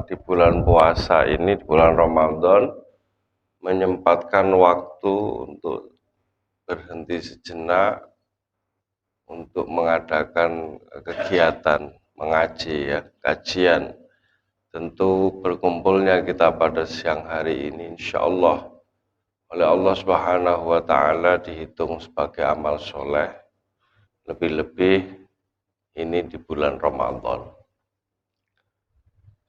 di bulan puasa ini, di bulan Ramadan, menyempatkan waktu untuk berhenti sejenak untuk mengadakan kegiatan mengaji ya, kajian. Tentu berkumpulnya kita pada siang hari ini insya Allah oleh Allah Subhanahu wa Ta'ala dihitung sebagai amal soleh, lebih-lebih ini di bulan Ramadan.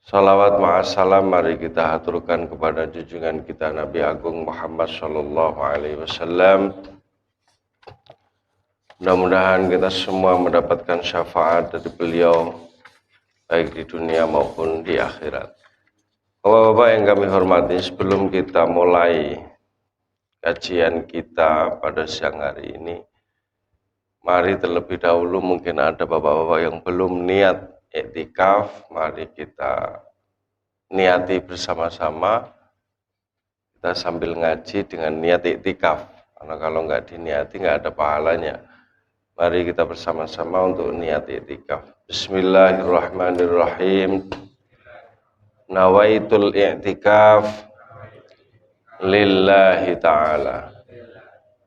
Salawat ma'assalam mari kita haturkan kepada junjungan kita Nabi Agung Muhammad Sallallahu Alaihi Wasallam. Mudah-mudahan kita semua mendapatkan syafaat dari beliau baik di dunia maupun di akhirat. Bapak-bapak yang kami hormati, sebelum kita mulai kajian kita pada siang hari ini, mari terlebih dahulu mungkin ada bapak-bapak yang belum niat iktikaf, mari kita niati bersama-sama, kita sambil ngaji dengan niat iktikaf, karena kalau nggak diniati nggak ada pahalanya. Mari kita bersama-sama untuk niat iktikaf. Bismillahirrahmanirrahim. Nawaitul i'tikaf lillahi ta'ala.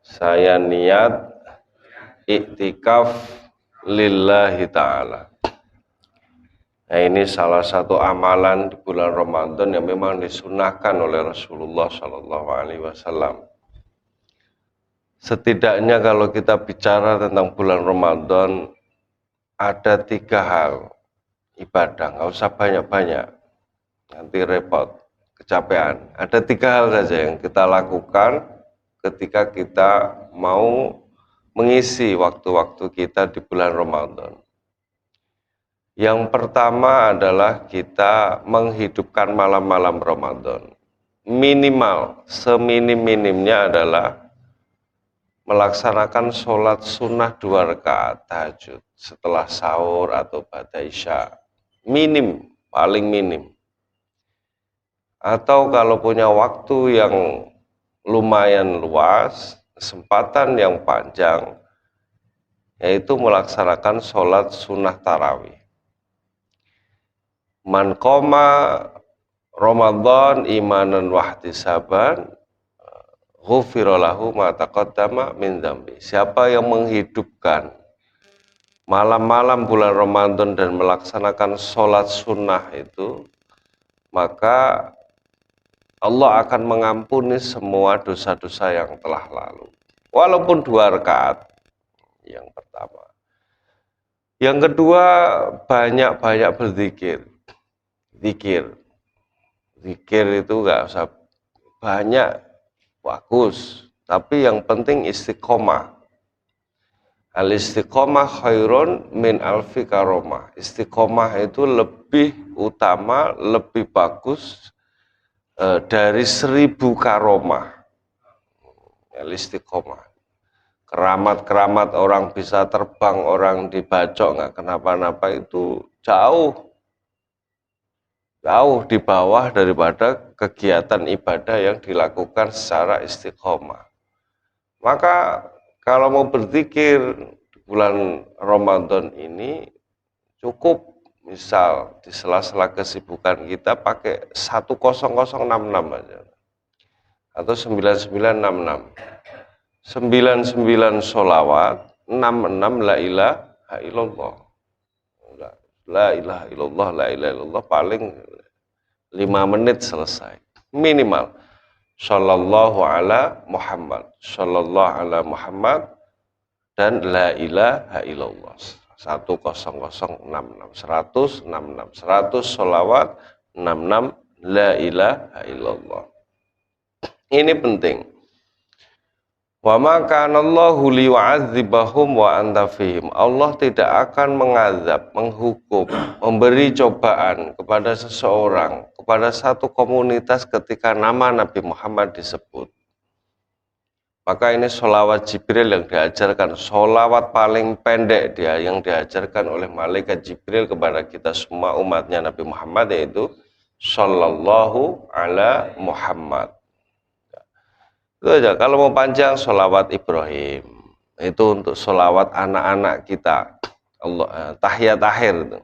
Saya niat iktikaf lillahi ta'ala. Nah, ini salah satu amalan di bulan Ramadan yang memang disunahkan oleh Rasulullah Sallallahu Alaihi Wasallam. Setidaknya kalau kita bicara tentang bulan Ramadan, ada 3 hal ibadah, nggak usah banyak-banyak, nanti repot, kecapean. Ada 3 hal saja yang kita lakukan ketika kita mau mengisi waktu-waktu kita di bulan Ramadan. Yang pertama adalah kita menghidupkan malam-malam Ramadan. Minimal, seminim-minimnya adalah melaksanakan sholat sunnah 2 rakaat tahajud setelah sahur atau ba'da isya. Minim, paling minim. Atau kalau punya waktu yang lumayan luas, kesempatan yang panjang, yaitu melaksanakan sholat sunnah tarawih. Man qoma Ramadan imanan wahtisaban ghufira lahu ma taqaddama min dzambi. Siapa yang menghidupkan malam-malam bulan Ramadan dan melaksanakan sholat sunnah itu, maka Allah akan mengampuni semua dosa-dosa yang telah lalu. Walaupun 2 rakaat yang pertama. Yang kedua, banyak-banyak berzikir. Zikir itu nggak usah banyak, bagus, tapi yang penting istiqomah. Al istiqomah khairun min alfi karomah. Istiqomah itu lebih utama, lebih bagus dari 1000 karomah. Al istiqomah. Keramat-keramat orang bisa terbang, orang dibacok nggak kenapa-napa itu jauh di bawah daripada kegiatan ibadah yang dilakukan secara istiqomah. Maka kalau mau berzikir di bulan Ramadan ini cukup misal di sela-sela kesibukan kita pakai 10066 aja atau 9966. 99 sholawat, 66 la ilaha illallah. La ilaha illallah, la ilaha illallah paling 5 menit selesai minimal. Sallallahu ala Muhammad, sallallahu ala Muhammad, dan la ilaha illallah. 10066 100 sholawat, 66 la ilaha illallah. Ini penting. Wa ma kana Allahu liyu'adzibahum wa anta fihim. Allah tidak akan mengazab, menghukum, memberi cobaan kepada seseorang, kepada satu komunitas ketika nama Nabi Muhammad disebut. Maka ini sholawat Jibril yang diajarkan, sholawat paling pendek dia yang diajarkan oleh malaikat Jibril kepada kita semua umatnya Nabi Muhammad, yaitu Sallallahu ala Muhammad. Itu aja. Kalau mau panjang, sholawat Ibrahim. Itu untuk sholawat anak-anak kita. Allah, tahiyat akhir itu.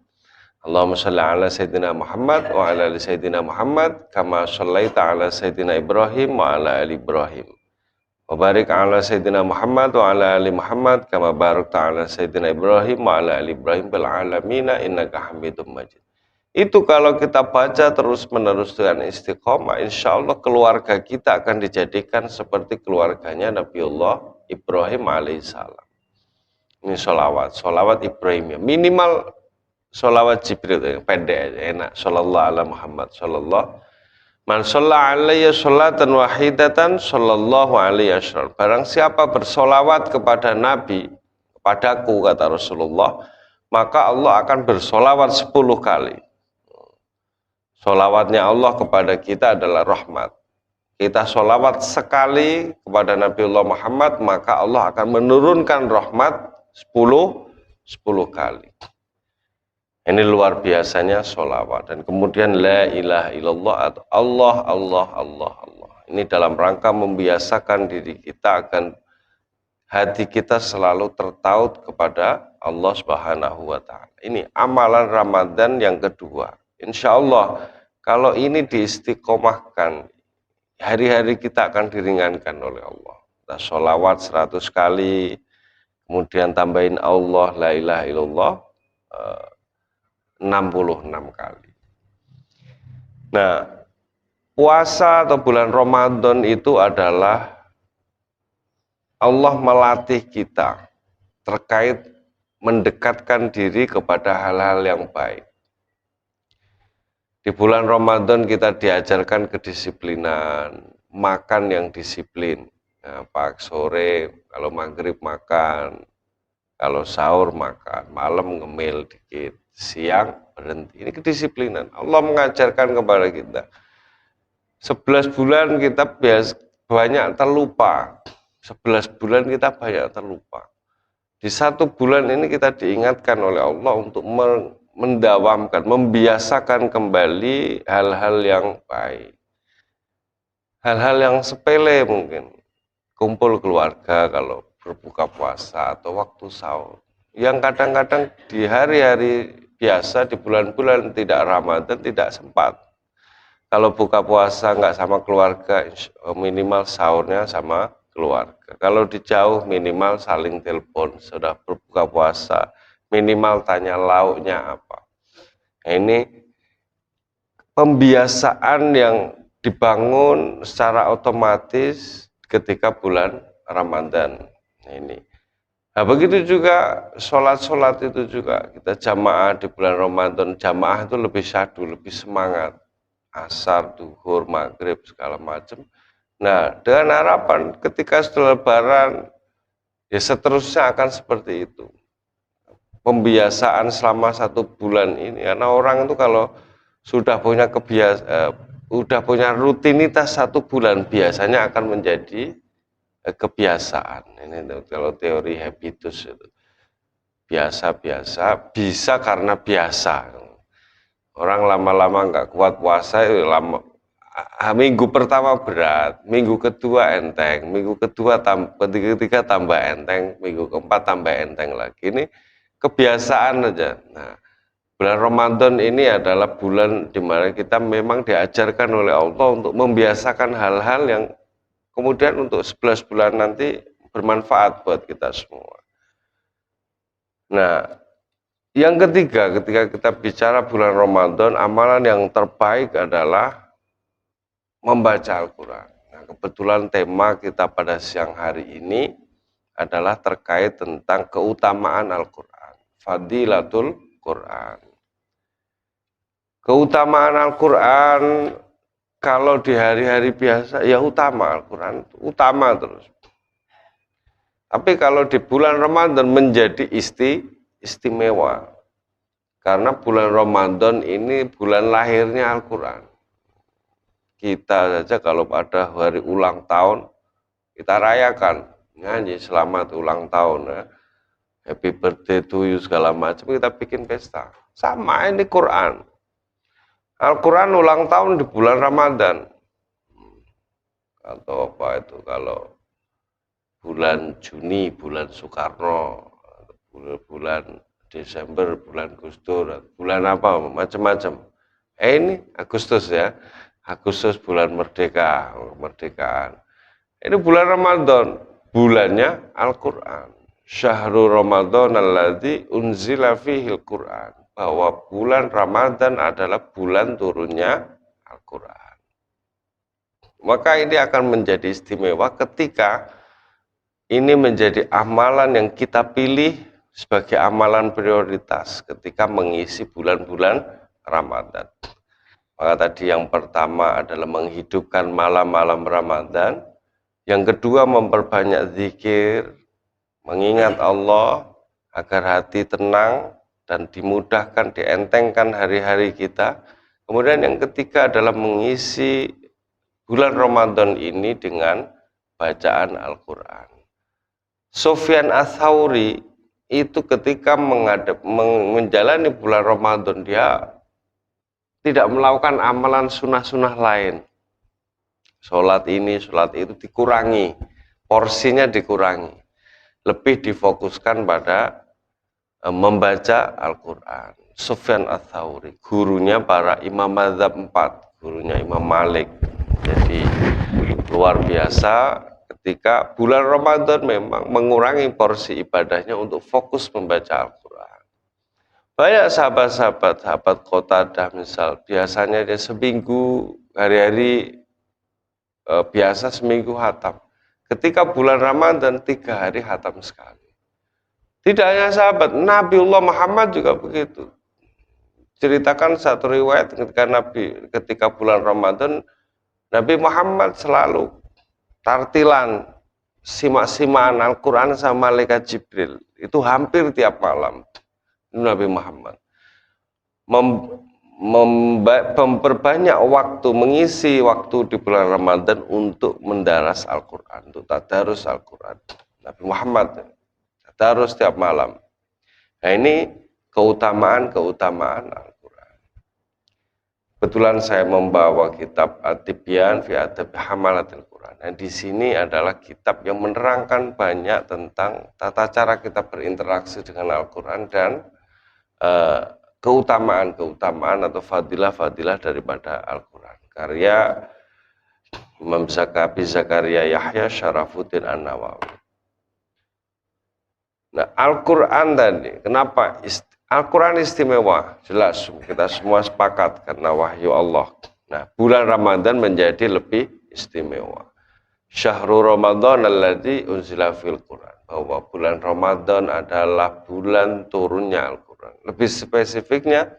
Allahumma shalli ala Sayyidina Muhammad wa ala ali Sayyidina Muhammad kama shallaita ala Sayyidina Ibrahim wa ala ali Ibrahim. Wa barik ala Sayyidina Muhammad wa ala ali Muhammad kama barakta ala Sayyidina Ibrahim wa ala ali Ibrahim bil alamin innaka Hamidum Majid. Itu kalau kita baca terus menerus dengan istiqomah, insya Allah keluarga kita akan dijadikan seperti keluarganya Nabiullah Ibrahim alaihissalam. Ini sholawat Ibrahim ya. Minimal sholawat Jibril yang pendek aja, enak. Sallallahu ala Muhammad, sallallahu. Man sholla alaiya sholatan wahidatan, sallallahu alaihi asyram. Barang siapa bersolawat kepada Nabi, kepadaku, kata Rasulullah, maka Allah akan bersolawat 10 kali. Solawatnya Allah kepada kita adalah rahmat. Kita solawat sekali kepada Nabiullah Muhammad, maka Allah akan menurunkan rahmat 10 kali. Ini luar biasanya sholawat. Dan kemudian la ilaha illallah atau Allah, Allah, Allah, Allah. Ini dalam rangka membiasakan diri kita akan hati kita selalu tertaut kepada Allah Subhanahu wa Ta'ala. Ini amalan Ramadan yang kedua. Insya Allah kalau ini diistiqomahkan, hari-hari kita akan diringankan oleh Allah. Kita sholawat 100 kali, kemudian tambahin Allah, la ilaha illallah, 66 kali. Nah, puasa atau bulan Ramadan itu adalah Allah melatih kita terkait mendekatkan diri kepada hal-hal yang baik. Di bulan Ramadan kita diajarkan kedisiplinan, makan yang disiplin. Nah, pagi sore, kalau maghrib makan, kalau sahur makan, malam ngemil dikit, siang berhenti. Ini kedisiplinan. Allah mengajarkan kepada kita. 11 bulan kita banyak terlupa. 11 bulan kita banyak terlupa. Di 1 bulan ini kita diingatkan oleh Allah untuk mendawamkan, membiasakan kembali hal-hal yang baik. Hal-hal yang sepele mungkin. Kumpul keluarga kalau berbuka puasa atau waktu sahur. Yang kadang-kadang di hari-hari biasa, di bulan-bulan tidak Ramadan, tidak sempat. Kalau buka puasa nggak sama keluarga, minimal sahurnya sama keluarga. Kalau di jauh minimal saling telepon, sudah berbuka puasa, minimal tanya lauknya apa. Ini pembiasaan yang dibangun secara otomatis ketika bulan Ramadan ini. Nah, begitu juga sholat-sholat itu juga kita jamaah di bulan Ramadan, jamaah itu lebih syahdu, lebih semangat, asar, duhur, maghrib segala macam. Nah, dengan harapan ketika setelah Lebaran ya seterusnya akan seperti itu. Pembiasaan selama 1 bulan ini, karena orang itu kalau sudah punya udah punya rutinitas 1 bulan biasanya akan menjadi kebiasaan. Ini kalau teori habitus itu biasa-biasa, bisa karena biasa. Orang lama-lama nggak kuat puasa itu minggu pertama berat, minggu kedua enteng, minggu ketiga tambah enteng, minggu keempat tambah enteng lagi. Ini kebiasaan aja. Nah, bulan Ramadan ini adalah bulan di mana kita memang diajarkan oleh Allah untuk membiasakan hal-hal yang kemudian untuk 11 bulan nanti bermanfaat buat kita semua. Nah, yang ketiga, ketika kita bicara bulan Ramadan, amalan yang terbaik adalah membaca Al-Quran. Nah, kebetulan tema kita pada siang hari ini adalah terkait tentang keutamaan Al-Quran. Fadilatul Quran. Keutamaan Al-Quran kalau di hari-hari biasa ya utama, Al-Quran utama terus. Tapi kalau di bulan Ramadan menjadi istimewa. Karena bulan Ramadan ini bulan lahirnya Al-Quran. Kita saja kalau pada hari ulang tahun, kita rayakan. Nyanyi selamat ulang tahun. Ya. Happy birthday to you segala macam, kita bikin pesta. Sama ini Quran. Al-Quran ulang tahun di bulan Ramadan. Atau apa itu kalau bulan Juni, bulan Soekarno, bulan Desember, bulan Gustur, bulan apa, macam-macam. Ini Agustus ya, Agustus bulan merdeka, kemerdekaan. Ini bulan Ramadan, bulannya Al-Quran. Syahrul Ramadan alladzi unzila fihil Quran. Bahwa bulan Ramadan adalah bulan turunnya Al-Quran. Maka ini akan menjadi istimewa ketika ini menjadi amalan yang kita pilih sebagai amalan prioritas ketika mengisi bulan-bulan Ramadan. Maka tadi yang pertama adalah menghidupkan malam-malam Ramadan. Yang kedua memperbanyak zikir, mengingat Allah agar hati tenang dan dimudahkan, dientengkan hari-hari kita. Kemudian yang ketiga adalah mengisi bulan Ramadan ini dengan bacaan Al-Quran. Sufyan Ats-Tsauri itu ketika menjalani bulan Ramadan, dia tidak melakukan amalan sunnah-sunnah lain. Sholat ini, sholat itu dikurangi, porsinya dikurangi. Lebih difokuskan pada membaca Al-Quran. Sufyan Ats-Tsauri, gurunya para imam mazhab 4, gurunya Imam Malik. Jadi luar biasa ketika bulan Ramadan memang mengurangi porsi ibadahnya untuk fokus membaca Al-Quran. Banyak sahabat-sahabat, sahabat Qatadah misal, biasanya dia seminggu, hari-hari biasa seminggu hatam. Ketika bulan Ramadan 3 hari hatam sekali. Tidak hanya sahabat, Nabiullah Muhammad juga begitu. Ceritakan satu riwayat ketika bulan Ramadan, Nabi Muhammad selalu tartilan, simak-simaan Al-Quran sama malaikat Jibril. Itu hampir tiap malam. Nabi Muhammad memperbanyak waktu, mengisi waktu di bulan Ramadan untuk mendaras Al-Quran, untuk tadarus Al-Quran. Nabi Muhammad tadarus tiap malam. Nah ini keutamaan Al-Quran. Kebetulan saya membawa kitab At-Tibyan fi Adabi Hamalatil Quran. Nah di sini adalah kitab yang menerangkan banyak tentang tata cara kita berinteraksi dengan Al-Quran dan keutamaan atau fadilah-fadilah daripada Al-Quran. Karya Imam Zakaria Yahya Syarafuddin An-Nawawi. Nah, Al-Quran tadi, kenapa Al-Quran istimewa? Jelas, kita semua sepakat karena wahyu Allah. Nah, bulan Ramadan menjadi lebih istimewa. Syahrul Ramadan alladzi unzila fil Quran. Bahwa bulan Ramadan adalah bulan turunnya Al-Quran. Lebih spesifiknya,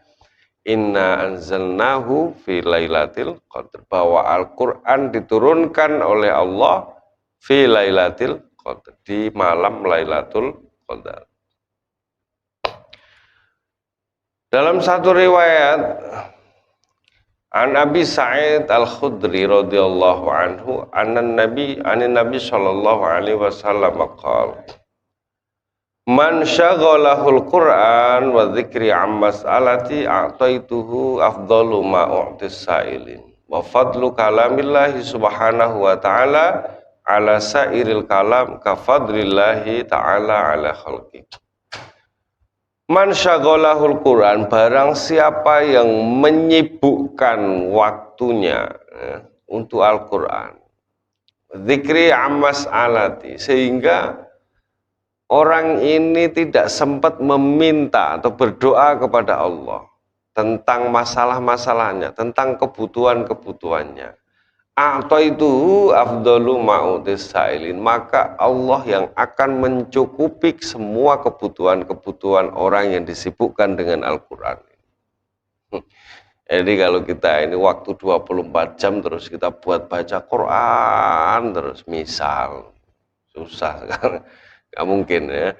inna anzalnahu fi lailatul qadr. Bahwa Al-Quran diturunkan oleh Allah fi lailatul qadr. Di malam Lailatul Qadar. Dalam satu riwayat An Abi Sa'id Al-Khudri radhiyallahu anhu anan Nabi sallallahu alaihi wasallam qala Man syaghalahul Qur'an wa dzikri am mas'alati a'taituhu afdalu ma u'tis sa'ilin wa fadlu kalamillahi subhanahu wa ta'ala ala sairil kalam ka fadlillahi ta'ala ala khalqi. Man syaghalahul Quran, barang siapa yang menyibukkan waktunya untuk Al-Quran, zikri ammas alati, sehingga orang ini tidak sempat meminta atau berdoa kepada Allah tentang masalah-masalahnya, tentang kebutuhan-kebutuhannya. Atau itu afdalu ma'utis sa'ilin, maka Allah yang akan mencukupi semua kebutuhan-kebutuhan orang yang disibukkan dengan Al-Quran. Jadi kalau kita ini waktu 24 jam terus kita buat baca Quran terus, misal susah sekarang, nggak mungkin ya.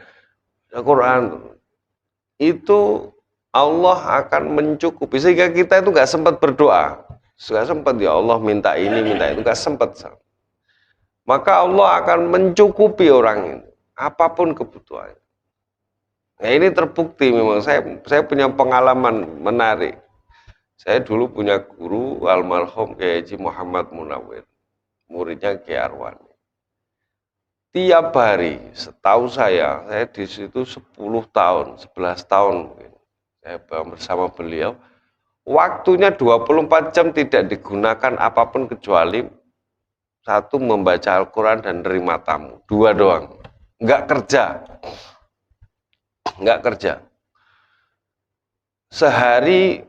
Al-Quran itu Allah akan mencukupi sehingga kita itu nggak sempat berdoa. Gak sempat, ya Allah minta ini, minta itu, gak sempat. Maka Allah akan mencukupi orang itu, apapun kebutuhannya. Nah ini terbukti memang, saya punya pengalaman menarik. Saya dulu punya guru, almarhum Kiai Haji Muhammad Munawir, muridnya Kiai Arwani. tiap hari, setahu saya di situ 10 tahun, 11 tahun mungkin. Saya bersama beliau, waktunya 24 jam tidak digunakan apapun kecuali satu membaca Al-Quran dan nerima tamu. Dua doang. Nggak kerja. Nggak kerja. Sehari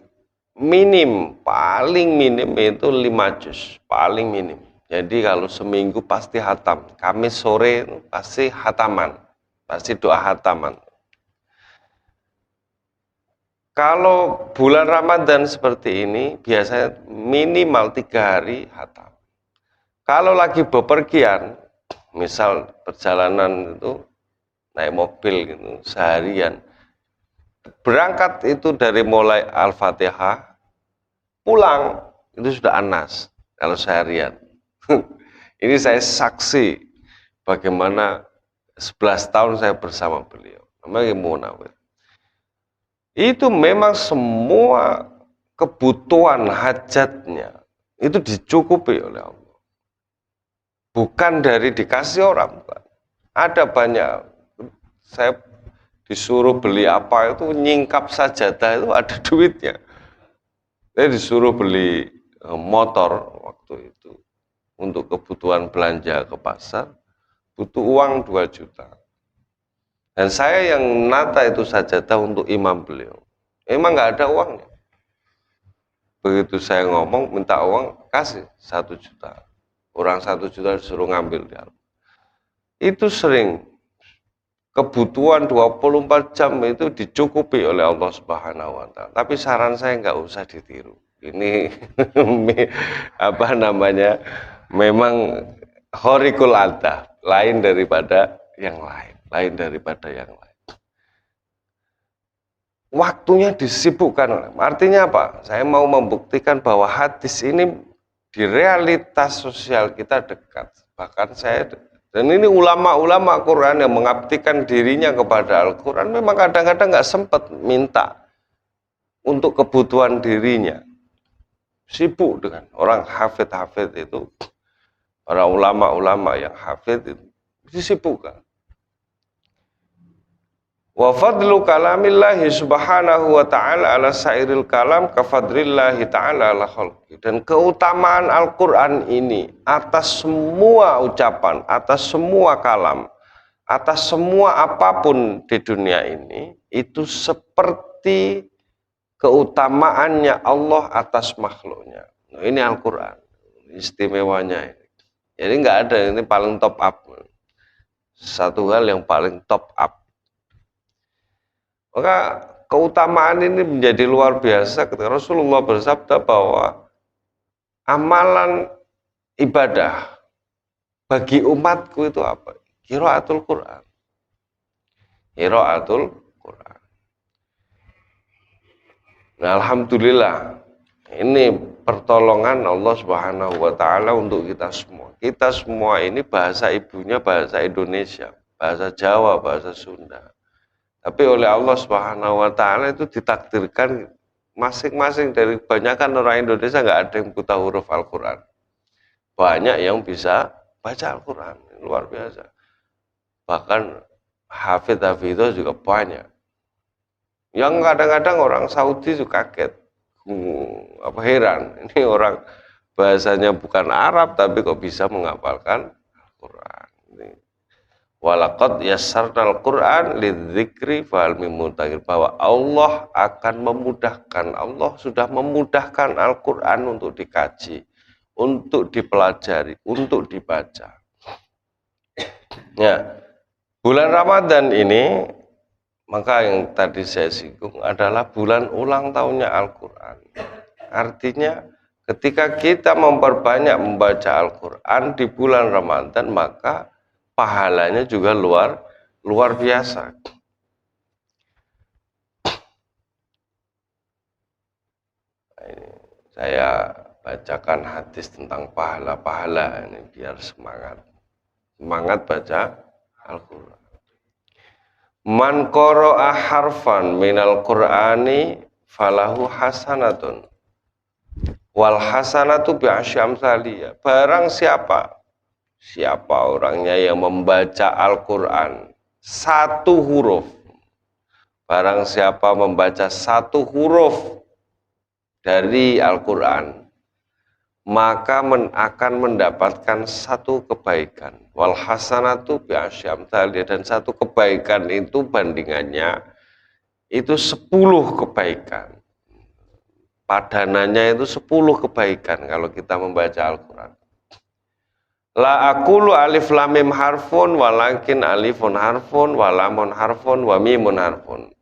paling minim itu 5 juz. Paling minim. Jadi kalau seminggu pasti hatam. Kamis sore pasti hataman. Pasti doa hataman. Kalau bulan Ramadan seperti ini, biasanya minimal 3 hari hatam. Kalau lagi bepergian, misal perjalanan itu naik mobil gitu, seharian, berangkat itu dari mulai Al-Fatihah, pulang itu sudah Anas, kalau seharian. Ini saya saksi bagaimana 11 tahun saya bersama beliau. Namanya Munawir. Itu memang semua kebutuhan hajatnya itu dicukupi oleh Allah. Bukan dari dikasih orang, bukan. Ada banyak. Saya disuruh beli apa itu nyingkap sajadah itu ada duitnya. Saya disuruh beli motor waktu itu untuk kebutuhan belanja ke pasar, butuh uang 2 juta. Dan saya yang nata itu sajadah untuk imam beliau. Emang nggak ada uangnya. Begitu saya ngomong minta uang, kasih 1 juta. Orang 1 juta disuruh ngambil. Itu sering. Kebutuhan 24 jam itu dicukupi oleh Allah Subhanahu wa Ta'ala. Tapi saran saya nggak usah ditiru. Ini apa namanya? Memang khariqul adah, lain daripada yang lain, Waktunya disibukkan. Artinya apa? Saya mau membuktikan bahwa hadis ini di realitas sosial kita dekat. Bahkan dan ini ulama-ulama Quran yang mengabdikan dirinya kepada Al-Quran memang kadang-kadang nggak sempat minta untuk kebutuhan dirinya. Sibuk dengan orang hafid-hafid itu, para ulama-ulama yang hafid itu disibukkan. Wa fadlu kalamillahi subhanahu wa ta'ala ala sairil kalam kafadrillahi ta'ala ala khalqi. Dan keutamaan Al-Quran ini atas semua ucapan, atas semua kalam, atas semua apapun di dunia ini, itu seperti keutamaannya Allah atas makhluknya. Nah, ini Al-Quran, istimewanya ini. Jadi nggak ada, ini paling top up. Satu hal yang paling top up. Maka keutamaan ini menjadi luar biasa ketika Rasulullah bersabda bahwa amalan ibadah bagi umatku itu apa? Qiraatul Quran. Qiraatul Quran. Nah, alhamdulillah ini pertolongan Allah Subhanahu wa Ta'ala untuk kita semua. Kita semua ini bahasa ibunya bahasa Indonesia, bahasa Jawa, bahasa Sunda. Tapi oleh Allah Subhanahu wa Ta'ala itu ditakdirkan masing-masing dari kebanyakan orang Indonesia nggak ada yang buta huruf Al-Quran. Banyak yang bisa baca Al-Quran, luar biasa. Bahkan hafidh-hafidhah juga banyak. Yang kadang-kadang orang Saudi juga kaget, heran. Ini orang bahasanya bukan Arab tapi kok bisa menghafalkan Al-Quran. Walaqad yassarnal Qur'an lidzikri fahal mim muddakir, bahwa Allah akan memudahkan, Allah sudah memudahkan Al-Qur'an untuk dikaji, untuk dipelajari, untuk dibaca. Ya, bulan Ramadan ini maka yang tadi saya singgung adalah bulan ulang tahunnya Al-Qur'an. Artinya ketika kita memperbanyak membaca Al-Qur'an di bulan Ramadan, maka pahalanya juga luar biasa. Ini saya bacakan hadis tentang pahala-pahala ini biar semangat baca Al-Quran. Man qara'a harfan minal Qur'ani falahu hasanatun wal hasanatu bi asyri amsaliyah. Barang siapa Siapa orangnya yang membaca Al-Quran satu huruf, barang siapa membaca satu huruf dari Al-Quran, maka akan mendapatkan satu kebaikan. Wal hasanatu bi asyri amsalih, dan satu kebaikan itu bandingannya itu 10 kebaikan. Padanannya itu 10 kebaikan kalau kita membaca Al-Quran. La aqulu alif lam mim harfun walakin alifun harfun walamun harfun wa mimun harfun.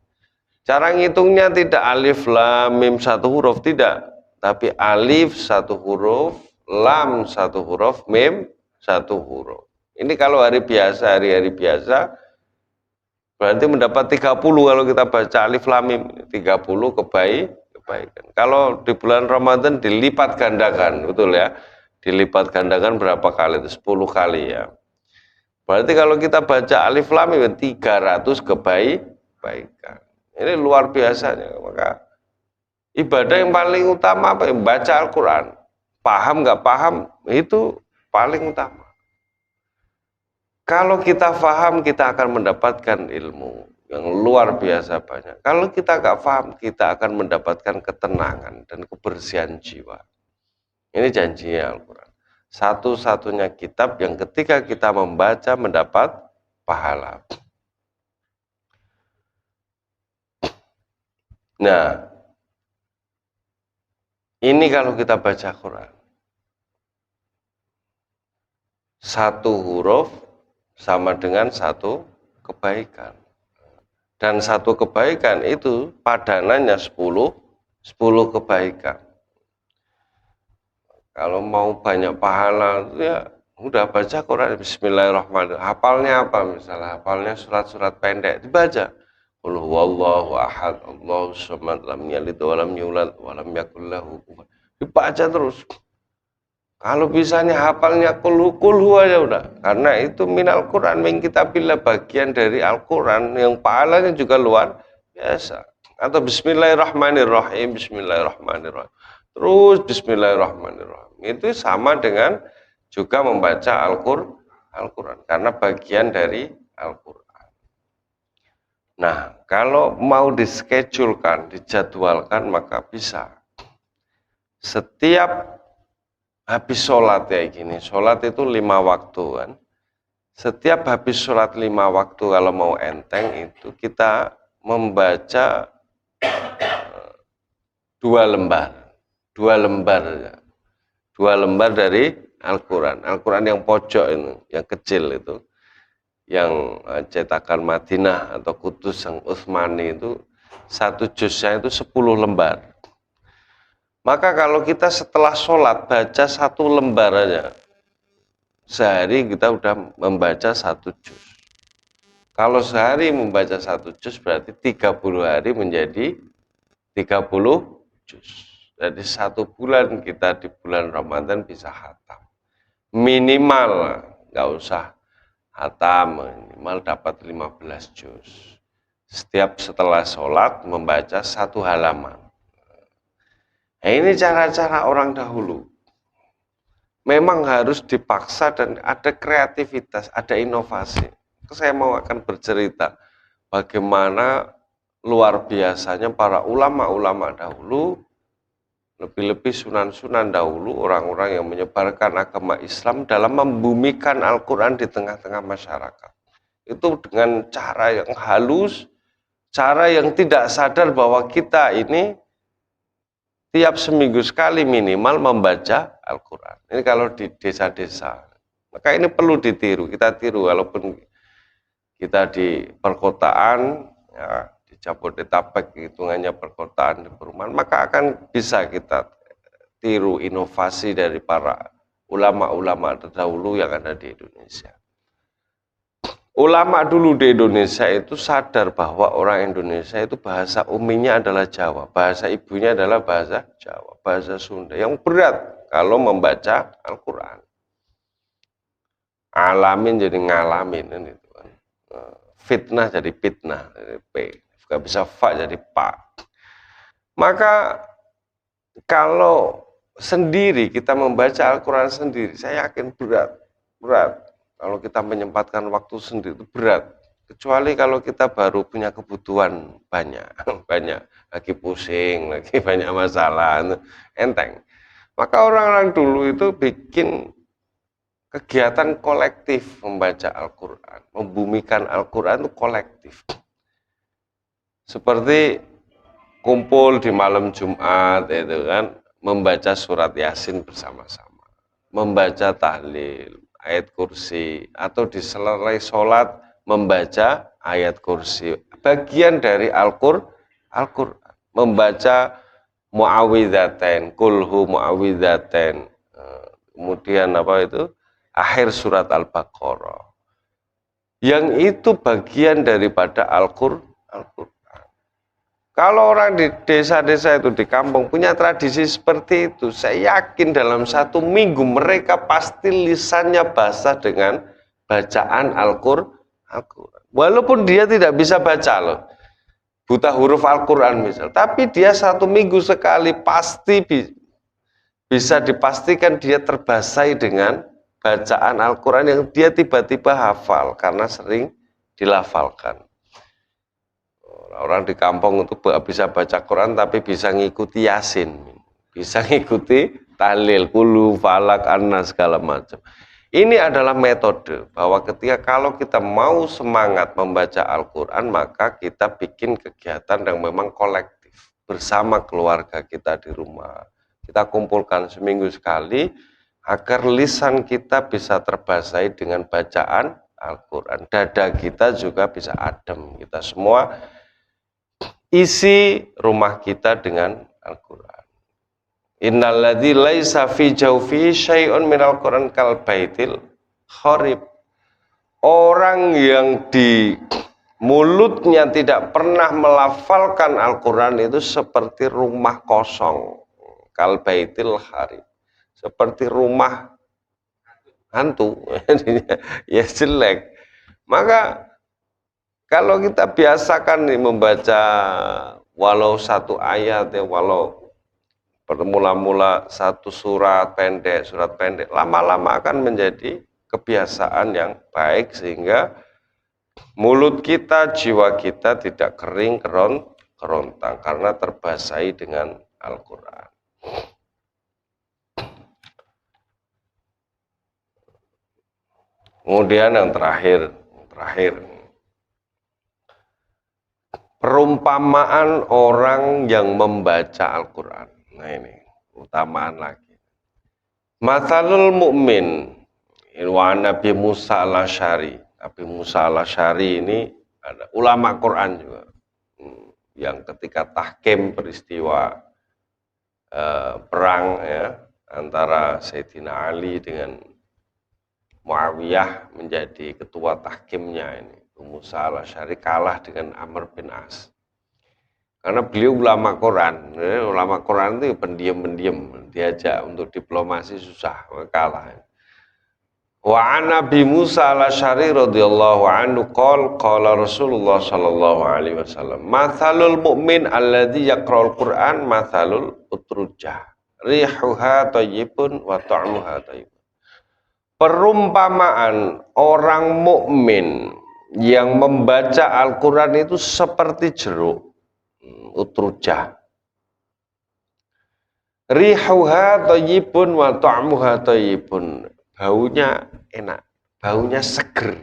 Cara ngitungnya tidak alif lam mim satu huruf, tidak, tapi alif satu huruf, lam satu huruf, mim satu huruf. Ini kalau hari biasa, hari-hari biasa berarti mendapat 30 kalau kita baca alif lam mim, 30 kebaikan. Kalau di bulan Ramadan dilipat gandakan, betul ya. Dilipat gandakan berapa kali itu? 10 kali ya. Berarti kalau kita baca alif lam mim 300 kebaikan. Ini luar biasanya. Maka ibadah yang paling utama apa? Baca Al-Quran. Paham nggak paham, itu paling utama. Kalau kita paham, kita akan mendapatkan ilmu yang luar biasa banyak. Kalau kita nggak paham, kita akan mendapatkan ketenangan dan kebersihan jiwa. Ini janjinya Al-Quran. Satu-satunya kitab yang ketika kita membaca mendapat pahala. Nah, ini kalau kita baca Quran, satu huruf sama dengan satu kebaikan. Dan satu kebaikan itu padanannya 10 kebaikan. Kalau mau banyak pahala, ya udah baca Quran, bismillahirrahmanirrahim. Hafalnya apa misalnya? Hafalnya surat-surat pendek, dibaca. Qul huwallahu ahad, Allahus samad, lam yalid wa lam yulad wa lam yakul lahu kufuwan. Dibaca terus. Kalau bisanya hafalnya kulhu aja udah. Karena itu minal Quran, min kitabillah, bagian dari Al-Quran yang pahalanya juga luar biasa. Atau bismillahirrahmanirrahim, bismillahirrahmanirrahim. Terus bismillahirrahmanirrahim. Itu sama dengan juga membaca Al-Quran. Karena bagian dari Al-Quran. Nah, kalau mau dischedulekan, dijadwalkan, maka bisa. Setiap habis sholat ya gini, sholat itu 5 waktu kan. Setiap habis sholat 5 waktu, kalau mau enteng itu kita membaca 2 lembar. 2 lembar ya. 2 lembar dari Al-Quran. Al-Quran yang pojok itu, yang kecil itu. Yang cetakan Madinah atau Kudus yang Utsmani itu, satu juznya itu 10 lembar. Maka kalau kita setelah sholat baca 1 lembar aja, sehari kita udah membaca 1 juz. Kalau sehari membaca 1 juz berarti 30 hari menjadi 30 juz. Jadi 1 bulan kita di bulan Ramadan bisa khatam. Minimal, nggak usah hatam, minimal dapat 15 juz. Setiap setelah sholat membaca 1 halaman. Nah, ini cara-cara orang dahulu. Memang harus dipaksa dan ada kreativitas, ada inovasi. Saya mau akan bercerita bagaimana luar biasanya para ulama-ulama dahulu, lebih-lebih sunan-sunan dahulu, orang-orang yang menyebarkan agama Islam dalam membumikan Al-Quran di tengah-tengah masyarakat. Itu dengan cara yang halus, cara yang tidak sadar bahwa kita ini tiap seminggu sekali minimal membaca Al-Quran. Ini kalau di desa-desa. Maka ini perlu ditiru, kita tiru walaupun kita di perkotaan, ya, di Jabodetabek hitungannya perkotaan, di perumahan, maka akan bisa kita tiru inovasi dari para ulama-ulama terdahulu yang ada di Indonesia. Ulama dulu di Indonesia itu sadar bahwa orang Indonesia itu bahasa umumnya adalah Jawa, bahasa ibunya adalah bahasa Jawa, bahasa Sunda, yang berat kalau membaca Al-Quran. Alamin jadi ngalamin, itu kan. Fitnah jadi fitnah, jadi P. Gak bisa fa jadi pa. Maka kalau sendiri kita membaca Al-Quran sendiri, saya yakin berat. berat. Kalau kita menyempatkan waktu sendiri itu berat. Kecuali kalau kita baru punya kebutuhan banyak, banyak, lagi pusing, lagi banyak masalah, enteng. Maka orang-orang dulu itu bikin kegiatan kolektif membaca Al-Quran, membumikan Al-Quran itu kolektif. Seperti kumpul di malam Jumat itu kan, membaca surat Yasin bersama-sama, membaca tahlil, ayat kursi, atau di selesai sholat membaca ayat kursi, bagian dari Al-Quran, membaca muawwidzatain, kulhu muawwidzatain, kemudian apa itu, akhir surat Al-Baqarah, yang itu bagian daripada Al-Quran. Kalau orang di desa-desa itu, di kampung, punya tradisi seperti itu, saya yakin dalam 1 minggu mereka pasti lisannya basah dengan bacaan Al-Quran. Walaupun dia tidak bisa baca loh, buta huruf Al-Quran misal, tapi dia 1 minggu sekali pasti bisa dipastikan dia terbasahi dengan bacaan Al-Quran yang dia tiba-tiba hafal karena sering dilafalkan. Orang di kampung itu bisa baca Quran tapi bisa ngikuti Yasin, bisa ngikuti tahlil, kulu, falak, anas, segala macam. Ini adalah metode bahwa ketika kalau kita mau semangat membaca Al-Quran, maka kita bikin kegiatan yang memang kolektif bersama keluarga kita di rumah. Kita kumpulkan seminggu sekali agar lisan kita bisa terbasahi dengan bacaan Al-Quran. Dada kita juga bisa adem. Kita semua isi rumah kita dengan Al-Quran. Innalladzi laisa fi jawfi syai'un minal Quran kal baitil kharib. Orang yang di mulutnya tidak pernah melafalkan Al-Quran itu seperti rumah kosong, kal baitil kharib, seperti rumah hantu. Ya jelek. Maka kalau kita biasakan nih membaca walau 1 ayat ya, walau mula-mula 1 surat pendek, lama-lama akan menjadi kebiasaan yang baik sehingga mulut kita, jiwa kita tidak kering kerontang karena terbasahi dengan Al-Quran. Kemudian yang terakhir. Perumpamaan orang yang membaca Al-Quran. Nah ini, utamaan lagi. Mathalul mu'min, wa Nabi Musa al-Asy'ari. Nabi Musa al-Asy'ari ini ada ulama Quran juga. Yang ketika tahkim peristiwa perang ya, antara Sayyidina Ali dengan Muawiyah menjadi ketua tahkimnya ini. Musa al-Asy'ari kalah dengan Amr bin As. Karena beliau ulama Quran. Ulama Quran itu pendiam-pendiam, diajak untuk diplomasi susah, kalah. Wa an Nabi Musa al-Asy'ari radhiyallahu anhu qala Rasulullah sallallahu alaihi wasallam, "Matsalul mu'min alladzi yaqra'ul Qur'an matsalul utrujah, rihuha thayyibun wa ta'muha thayyibun." Perumpamaan orang mukmin yang membaca Al-Quran itu seperti jeruk utrujah. Rihuha thayyibun wa ta'muha thayyibun. Baunya enak, baunya seger,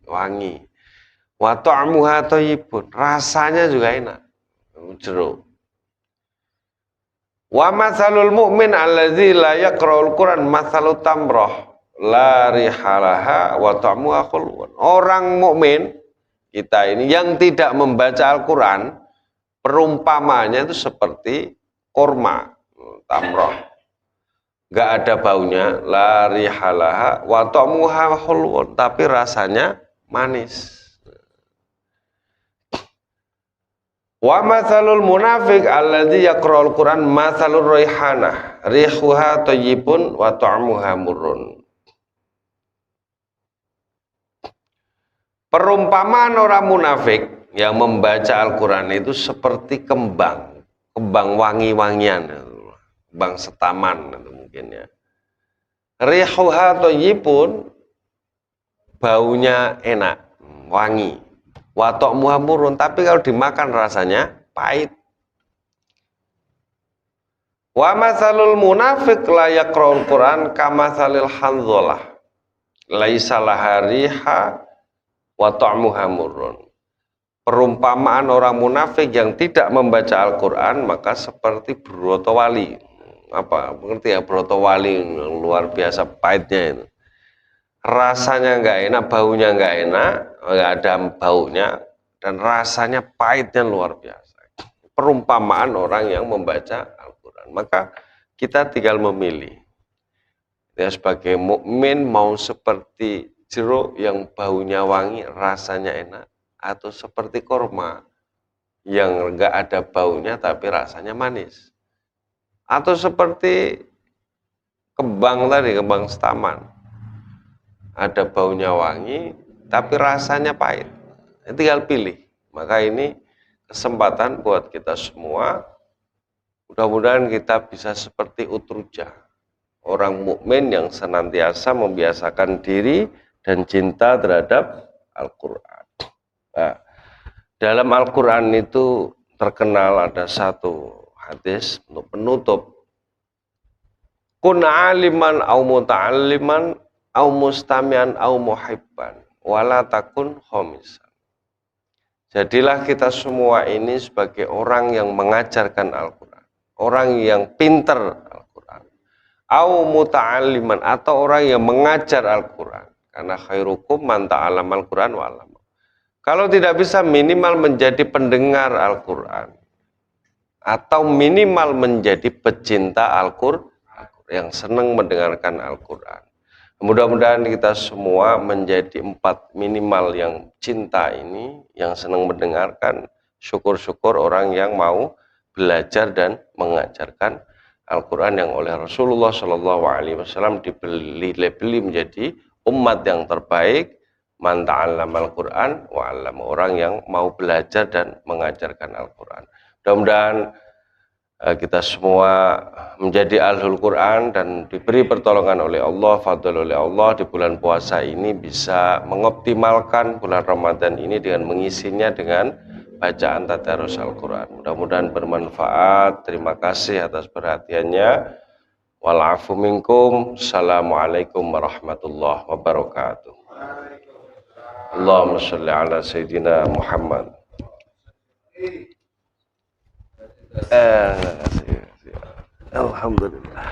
wangi. Wa ta'muha thayyibun. Rasanya juga enak, jeruk. Wa matsalul mu'min alladzi la yaqra'ul Qur'an matsalut tamrah la rihalaha wa ta'muha khulwan. Orang mukmin kita ini yang tidak membaca Al-Quran, perumpamanya itu seperti kurma, tamroh, nggak ada baunya, la rihalaha wa ta'muha khulwan, tapi rasanya manis. Wa matsalul munafiq alladzi yaqra'ul Qur'an matsalur raihanah rihuha thayyibun wa ta'muha murrun. Perumpamaan orang munafik yang membaca Al-Quran itu seperti kembang wangi-wangian, kembang setaman itu mungkin ya. Rihuha thayyibun, baunya enak, wangi. Wa ta'muha murrun, tapi kalau dimakan rasanya pahit. Wa matsalul munafiq la yaqra'ul Qur'an kamatsalil handhalah. Laisa laha riha wa ta'muha murrun. Perumpamaan orang munafik yang tidak membaca Al-Qur'an maka seperti broto wali. Apa? Mengerti ya, broto wali luar biasa pahitnya itu. Rasanya nggak enak, baunya nggak enak, nggak ada baunya, dan rasanya pahitnya luar biasa. Perumpamaan orang yang membaca Al-Quran. Maka kita tinggal memilih. Ya, sebagai mukmin mau seperti jeruk yang baunya wangi, rasanya enak, atau seperti korma yang nggak ada baunya tapi rasanya manis, atau seperti kembang tadi, kembang setaman, ada baunya wangi tapi rasanya pahit. Tinggal pilih. Maka ini kesempatan buat kita semua. Mudah-mudahan kita bisa seperti Utrujah, orang mukmin yang senantiasa membiasakan diri dan cinta terhadap Al-Quran. Nah, dalam Al-Quran itu terkenal ada satu hadis untuk penutup. Kun aliman au muta'alliman au mustamian au muhibban wala takun khomisan. Jadilah kita semua ini sebagai orang yang mengajarkan Al-Quran, orang yang pintar Al-Quran, au muta'alliman, atau orang yang mengajar Al-Quran, karena khairukum man ta'allama Al-Quran wa 'allama. Kalau tidak bisa, minimal menjadi pendengar Al-Quran, atau minimal menjadi pecinta Al-Quran yang senang mendengarkan Al-Quran. Mudah-mudahan kita semua menjadi 4 minimal yang cinta ini, yang senang mendengarkan. Syukur-syukur orang yang mau belajar dan mengajarkan Al-Quran yang oleh Rasulullah SAW dibeli menjadi umat yang terbaik. Man ta'allama Al-Quran wa 'allama, orang yang mau belajar dan mengajarkan Al-Quran. Mudah-mudahan kita semua menjadi ahlul Quran dan diberi pertolongan oleh Allah, fadl oleh Allah di bulan puasa ini, bisa mengoptimalkan bulan Ramadan ini dengan mengisinya dengan bacaan tadarus Al-Quran. Mudah-mudahan bermanfaat. Terima kasih atas perhatiannya. Wal-afu minkum. Assalamualaikum warahmatullahi wabarakatuh. Allahumma sholli ala Sayyidina Muhammad. Alhamdulillah.